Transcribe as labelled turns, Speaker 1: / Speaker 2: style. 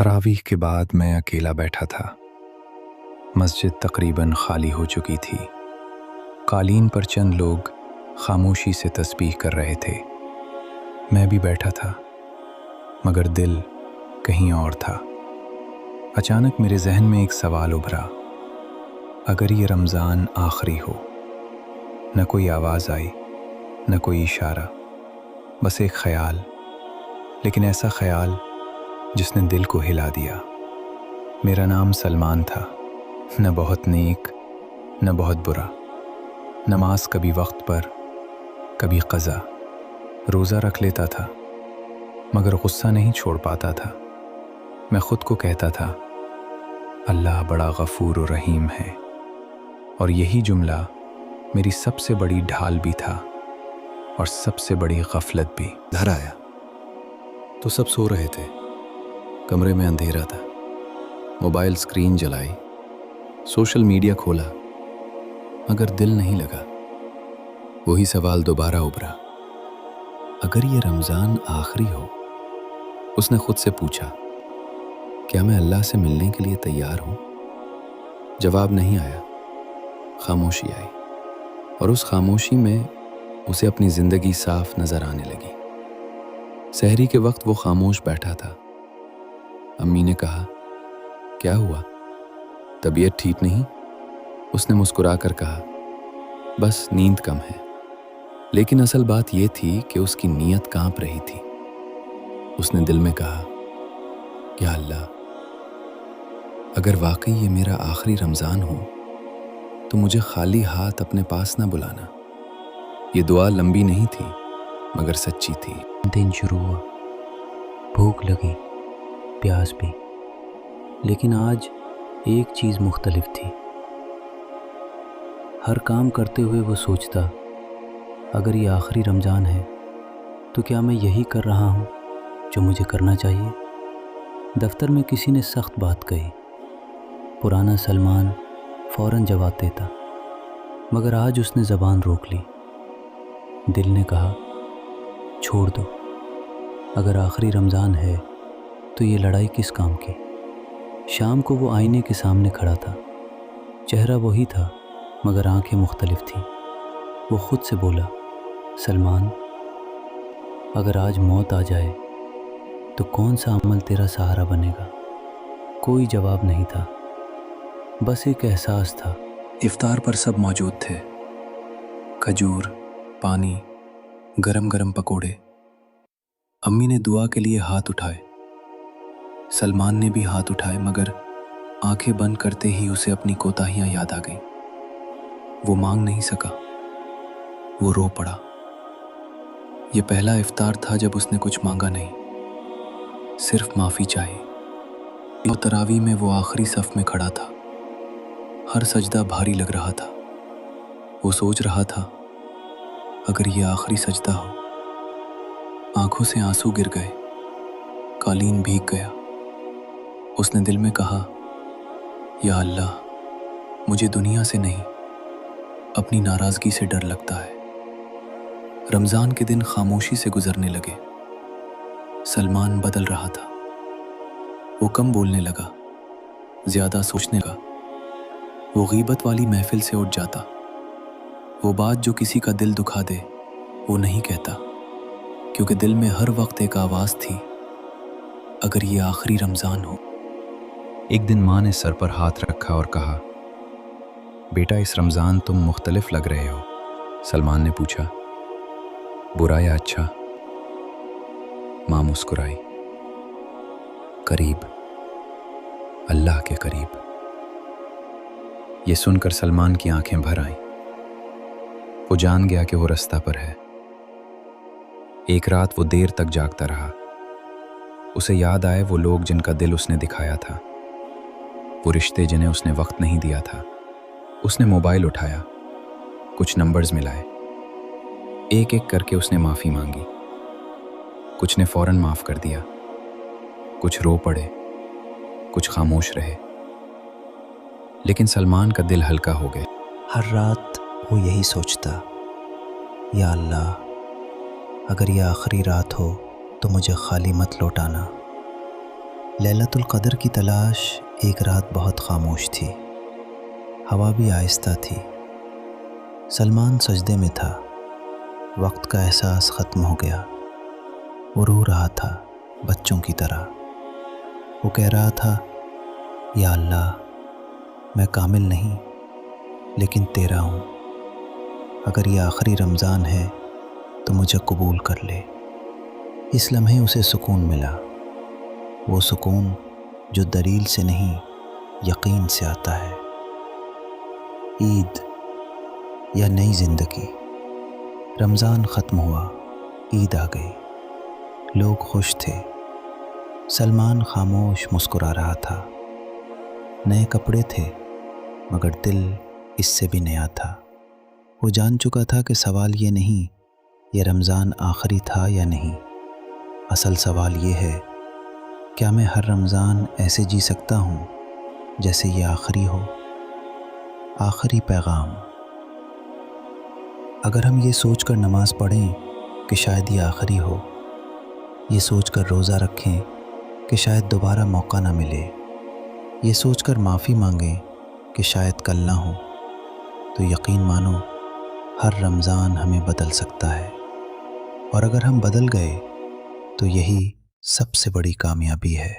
Speaker 1: तरावीह के बाद मैं अकेला बैठा था। मस्जिद तकरीबन खाली हो चुकी थी। कालीन पर चंद लोग खामोशी से तस्बीह कर रहे थे। मैं भी बैठा था, मगर दिल कहीं और था। अचानक मेरे जहन में एक सवाल उभरा, अगर ये रमज़ान आखिरी हो। न कोई आवाज़ आई, न कोई इशारा, बस एक ख्याल, लेकिन ऐसा ख्याल जिसने दिल को हिला दिया। मेरा नाम सलमान था, न बहुत नेक न बहुत बुरा। नमाज कभी वक्त पर, कभी क़ज़ा। रोज़ा रख लेता था, मगर गुस्सा नहीं छोड़ पाता था। मैं ख़ुद को कहता था, अल्लाह बड़ा गफ़ूर और रहीम है। और यही जुमला मेरी सबसे बड़ी ढाल भी था और सबसे बड़ी गफलत भी।
Speaker 2: घर आया तो सब सो रहे थे। कमरे में अंधेरा था। मोबाइल स्क्रीन जलाई, सोशल मीडिया खोला, मगर दिल नहीं लगा। वही सवाल दोबारा उभरा, अगर ये रमज़ान आखिरी हो। उसने खुद से पूछा, क्या मैं अल्लाह से मिलने के लिए तैयार हूँ? जवाब नहीं आया। खामोशी आई, और उस खामोशी में उसे अपनी ज़िंदगी साफ नज़र आने लगी। सहरी के वक्त वो खामोश बैठा था। अम्मी ने कहा, क्या हुआ, तबीयत ठीक नहीं? उसने मुस्कुराकर कहा, बस नींद कम है। लेकिन असल बात ये थी कि उसकी नीयत कांप रही थी। उसने दिल में कहा, या अल्लाह, अगर वाकई ये मेरा आखिरी रमज़ान हो तो मुझे खाली हाथ अपने पास ना बुलाना। ये दुआ लंबी नहीं थी, मगर सच्ची थी।
Speaker 3: दिन शुरू हुआ, भूख लगी, प्यास भी, लेकिन आज एक चीज़ मुख्तलिफ थी। हर काम करते हुए वो सोचता, अगर ये आखिरी रमज़ान है तो क्या मैं यही कर रहा हूँ जो मुझे करना चाहिए? दफ्तर में किसी ने सख्त बात कही। पुराना सलमान फ़ौरन जवाब देता, मगर आज उसने ज़बान रोक ली। दिल ने कहा, छोड़ दो, अगर आखिरी रमज़ान है तो ये लड़ाई किस काम की? शाम को वो आईने के सामने खड़ा था। चेहरा वही था, मगर आंखें मुख्तलिफ थीं। वो खुद से बोला, सलमान, अगर आज मौत आ जाए तो कौन सा अमल तेरा सहारा बनेगा? कोई जवाब नहीं था, बस एक एहसास था।
Speaker 1: इफ्तार पर सब मौजूद थे। खजूर, पानी, गरम गरम पकोड़े। अम्मी ने दुआ के लिए हाथ उठाए। सलमान ने भी हाथ उठाए, मगर आंखें बंद करते ही उसे अपनी कोताहियां याद आ गईं। वो मांग नहीं सका, वो रो पड़ा। ये पहला इफ्तार था जब उसने कुछ मांगा नहीं, सिर्फ माफ़ी चाहिए। और तरावी में वो आखिरी सफ में खड़ा था। हर सजदा भारी लग रहा था। वो सोच रहा था, अगर ये आखिरी सजदा हो। आंखों से आंसू गिर गए, कालीन भीग गया। उसने दिल में कहा, या अल्लाह, मुझे दुनिया से नहीं, अपनी नाराज़गी से डर लगता है। रमज़ान के दिन खामोशी से गुजरने लगे। सलमान बदल रहा था। वो कम बोलने लगा, ज़्यादा सोचने लगा। वो गीबत वाली महफिल से उठ जाता। वो बात जो किसी का दिल दुखा दे, वो नहीं कहता, क्योंकि दिल में हर वक्त एक आवाज़ थी, अगर ये आखिरी रमज़ान हो।
Speaker 2: एक दिन माँ ने सर पर हाथ रखा और कहा, बेटा, इस रमज़ान तुम मुख्तलिफ लग रहे हो। सलमान ने पूछा, बुरा या अच्छा? माँ मुस्कुराई, करीब, अल्लाह के करीब। ये सुनकर सलमान की आंखें भर आईं। वो जान गया कि वो रास्ता पर है। एक रात वो देर तक जागता रहा। उसे याद आए वो लोग जिनका दिल उसने दिखाया था, वो रिश्ते जिन्हें उसने वक्त नहीं दिया था। उसने मोबाइल उठाया, कुछ नंबर्स मिलाए। एक एक करके उसने माफ़ी मांगी। कुछ ने फ़ौरन माफ़ कर दिया, कुछ रो पड़े, कुछ खामोश रहे। लेकिन सलमान का दिल हल्का हो गया।
Speaker 3: हर रात वो यही सोचता, या अल्लाह, अगर ये आखिरी रात हो तो मुझे खाली मत लौटाना।
Speaker 4: لیلۃ القدر کی تلاش ایک رات بہت خاموش تھی، ہوا بھی آہستہ تھی، سلمان سجدے میں تھا، وقت کا احساس ختم ہو گیا۔ وہ رو رہا تھا بچوں کی طرح۔ وہ کہہ رہا تھا، یا اللہ، میں کامل نہیں لیکن تیرا ہوں، اگر یہ آخری رمضان ہے تو مجھے قبول کر لے۔ اس لمحے اسے سکون ملا، وہ سکون جو دلیل سے نہیں یقین سے آتا ہے۔ عید یا نئی زندگی۔ رمضان ختم ہوا، عید آ گئی، لوگ خوش تھے، سلمان خاموش مسکرا رہا تھا۔ نئے کپڑے تھے مگر دل اس سے بھی نیا تھا۔ وہ جان چکا تھا کہ سوال یہ نہیں یہ رمضان آخری تھا یا نہیں، اصل سوال یہ ہے، کیا میں ہر رمضان ایسے جی سکتا ہوں جیسے یہ آخری ہو؟ آخری پیغام۔ اگر ہم یہ سوچ کر نماز پڑھیں کہ شاید یہ آخری ہو، یہ سوچ کر روزہ رکھیں کہ شاید دوبارہ موقع نہ ملے، یہ سوچ کر معافی مانگیں کہ شاید کل نہ ہو، تو یقین مانو ہر رمضان ہمیں بدل سکتا ہے، اور اگر ہم بدل گئے تو یہی سب سے بڑی کامیابی ہے۔